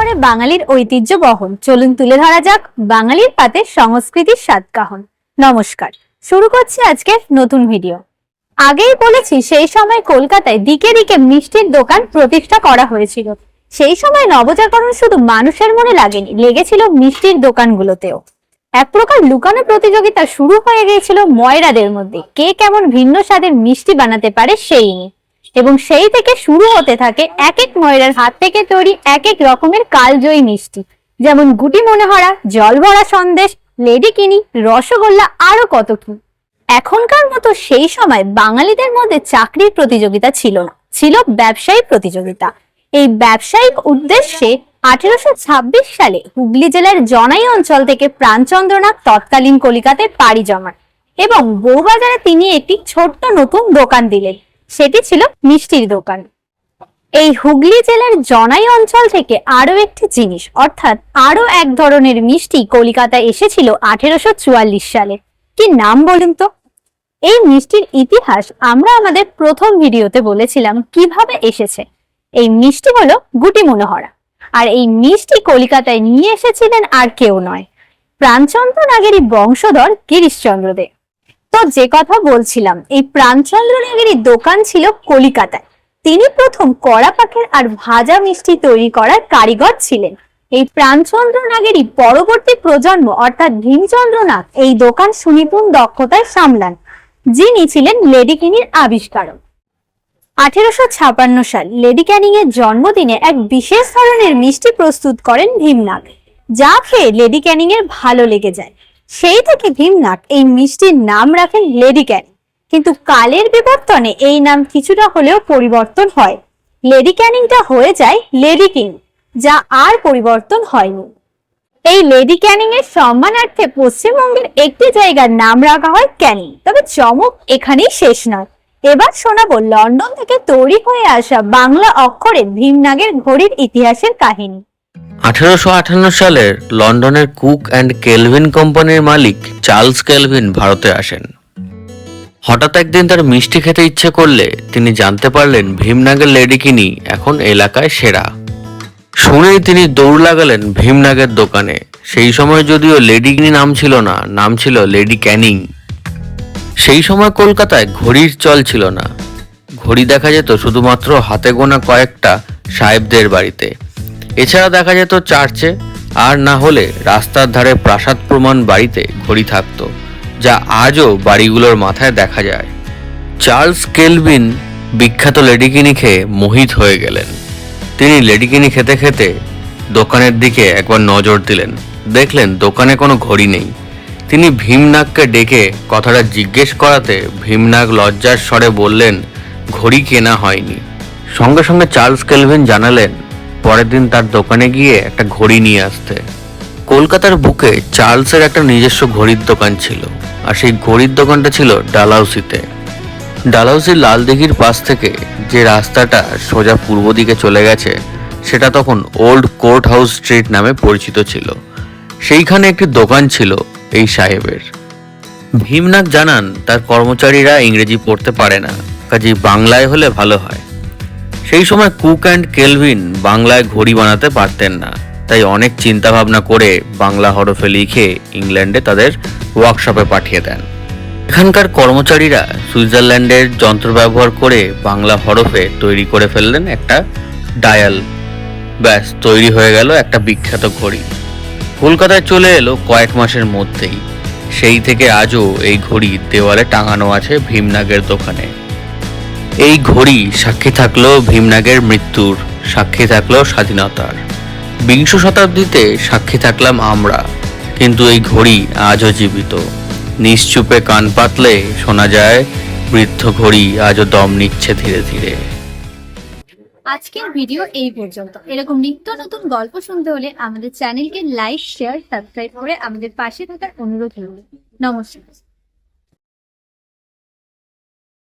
মানে বাঙালির ঐতিহ্য বহন। চলুন তুলে ধরা যাক বাঙালির পাতে সংস্কৃতির সাতকাহন। নমস্কার, শুরু করছি আজকের নতুন ভিডিও। আগেই বলেছি সেই সময় কলকাতায় দিকে দিকে মিষ্টির দোকান প্রতিষ্ঠা করা হয়েছিল। সেই সময় নবজাগরণ শুধু মানুষের মনে লাগেনি, লেগেছিল মিষ্টির দোকানগুলোতেও। এক প্রকার লুকানো প্রতিযোগিতা শুরু হয়ে গিয়েছিল ময়রাদের মধ্যে, কে কেমন ভিন্ন স্বাদের মিষ্টি বানাতে পারে সেই নিয়ে। এবং সেই থেকে শুরু হতে থাকে এক এক ময়রার হাত থেকে তৈরি এক এক রকমের কালজয়ী মিষ্টি, যেমন গুটি মনোহরা, জল ভরা সন্দেশ, লেডিকিনি, রসগোল্লা, আরো কত কি। এখনকার মতো সেই সময় বাঙালিদের মধ্যে চাকরির প্রতিযোগিতা ছিল না, ছিল ব্যবসায়িক প্রতিযোগিতা। এই ব্যবসায়িক উদ্দেশ্যে 1826 সালে হুগলি জেলার জনাই অঞ্চল থেকে প্রাণচন্দ্রনাথ তৎকালীন কলিকাতায় পাড়ি জমান এবং বউবাজারে তিনি একটি ছোট্ট নতুন দোকান দিলেন। সেটি ছিল মিষ্টির দোকান। এই হুগলি জেলার জনাই অঞ্চল থেকে আরো একটি জিনিস, অর্থাৎ আরো এক ধরনের মিষ্টি কলিকাতায় এসেছিল 1844 সালে। কি নাম বলুন তো? এই মিষ্টির ইতিহাস আমরা আমাদের প্রথম ভিডিওতে বলেছিলাম কিভাবে এসেছে। এই মিষ্টি হলো গুটি মনোহরা, আর এই মিষ্টি কলিকাতায় নিয়ে এসেছিলেন আর কেউ নয়, প্রাণচন্দ্র নাগেরই বংশধর গিরিশচন্দ্র দে। তো যে কথা বলছিলাম, এই প্রাণচন্দ্র নাগেরই দোকান ছিল কলিকাতায়। তিনি প্রথম কড়া পাকের আর ভাজা মিষ্টি তৈরি করার কারিগর ছিলেন। এই প্রাণচন্দ্র নাগেরই পরবর্তী প্রজন্ম অর্থাৎ ভীমচন্দ্রনাথ এই দোকান সুনিপুণ দক্ষতায় সামলান, যিনি ছিলেন লেডিকিনির আবিষ্কারক। 1856 সাল লেডি ক্যানিং এর জন্মদিনে এক বিশেষ ধরনের মিষ্টি প্রস্তুত করেন ভীমনাগ, যা খেয়ে লেডি ক্যানিং এর ভালো লেগে যায়। সেই থেকে ভীমনাগ এই মিষ্টির নাম রাখেন লেডি ক্যানিং। কিন্তু কালের বিবর্তনে এই নাম কিছুটা হলেও পরিবর্তন হয়। লেডি ক্যানিংটা হয়ে যায় লেডি কিং, যা আর পরিবর্তন হয়নি। এই লেডি ক্যানিং এর সম্মানার্থে পশ্চিমবঙ্গের একটি জায়গার নাম রাখা হয় ক্যানিং। তবে চমক এখানেই শেষ নয়, এবার শোনাবো লন্ডন থেকে তৈরি হয়ে আসা বাংলা অক্ষরে ভীমনাগের ঘড়ির ইতিহাসের কাহিনী। 1858 সালের লন্ডনের কুক অ্যান্ড কেলভিন কোম্পানির মালিক চার্লস কেলভিন ভারতে আসেন। হঠাৎ একদিন তার মিষ্টি খেতে ইচ্ছে করলে তিনি জানতে পারলেন ভীমনাগের লেডিকিনি এখন এলাকায় সেরা। শুনেই তিনি দৌড় লাগালেন ভীমনাগের দোকানে। সেই সময় যদিও লেডিকিনি নাম ছিল না, নাম ছিল লেডি ক্যানিং। সেই সময় কলকাতায় ঘড়ির চল ছিল না। ঘড়ি দেখা যেত শুধুমাত্র হাতে গোনা কয়েকটা সাহেবদের বাড়িতে, এছাড়া দেখা যেত চার্চে, আর না হলে রাস্তার ধারে প্রাসাদ প্রমাণ বাড়িতে ঘড়ি থাকতো, যা আজও বাড়িগুলোর মাথায় দেখা যায়। চার্লস কেলভিন বিখ্যাত লেডিকিনি খেয়ে মোহিত হয়ে গেলেন। তিনি লেডিকিনি খেতে খেতে দোকানের দিকে একবার নজর দিলেন, দেখলেন দোকানে কোনো ঘড়ি নেই। তিনি ভীমনাগকে ডেকে কথাটা জিজ্ঞেস করাতে ভীমনাগ লজ্জার স্বরে বললেন ঘড়ি কেনা হয়নি। সঙ্গে সঙ্গে চার্লস কেলভিন জানালেন পরের দিন তার দোকানে গিয়ে একটা ঘড়ি নিয়ে আসতে। কলকাতার বুকে চার্লসের একটা নিজস্ব ঘড়ির দোকান ছিল, আর সেই ঘড়ির দোকানটা ছিল ডালহাউসিতে। ডালহাউসির লালদিঘির পাশ থেকে যে রাস্তাটা সোজা পূর্ব দিকে চলে গেছে, সেটা তখন ওল্ড কোর্ট হাউস স্ট্রিট নামে পরিচিত ছিল। সেইখানে একটি দোকান ছিল এই সাহেবের। ভীমনাগ জানান তার কর্মচারীরা ইংরেজি পড়তে পারে না, কাজেই বাংলায় হলে ভালো হয়। সেই সময় কুক অ্যান্ড কেলভিন বাংলায় ঘড়ি বানাতে পারতেন না, তাই অনেক চিন্তা ভাবনা করে বাংলা হরফে লিখে ইংল্যান্ডে তাদের ওয়ার্কশপে পাঠিয়ে দেন। এখানকার কর্মচারীরা সুইজারল্যান্ডের যন্ত্র ব্যবহার করে বাংলা হরফে তৈরি করে ফেললেন একটা ডায়াল। ব্যাস তৈরি হয়ে গেল একটা বিখ্যাত ঘড়ি। কলকাতায় চলে এলো কয়েক মাসের মধ্যেই। সেই থেকে আজও এই ঘড়ি দেওয়ালে টাঙানো আছে ভীমনাগের দোকানে। এই ঘড়ি সাক্ষী থাকলো ভীমনাগের মৃত্যুর, সাক্ষী থাকলো স্বাধীনতার। বিংশ শতাব্দীতে সাক্ষী থাকলাম আমরা, কিন্তু এই ঘড়ি আজও জীবিত। নিশ্চুপে কান পাতলে শোনা যায় বৃদ্ধ ঘড়ি আজও দম নিচ্ছে ধীরে ধীরে। আজকের ভিডিও এই পর্যন্ত। এরকম নিত্য নতুন গল্প শুনতে হলে আমাদের চ্যানেলকে লাইক, শেয়ার, সাবস্ক্রাইব করে আমাদের পাশে থাকার অনুরোধ রইল। নমস্কার।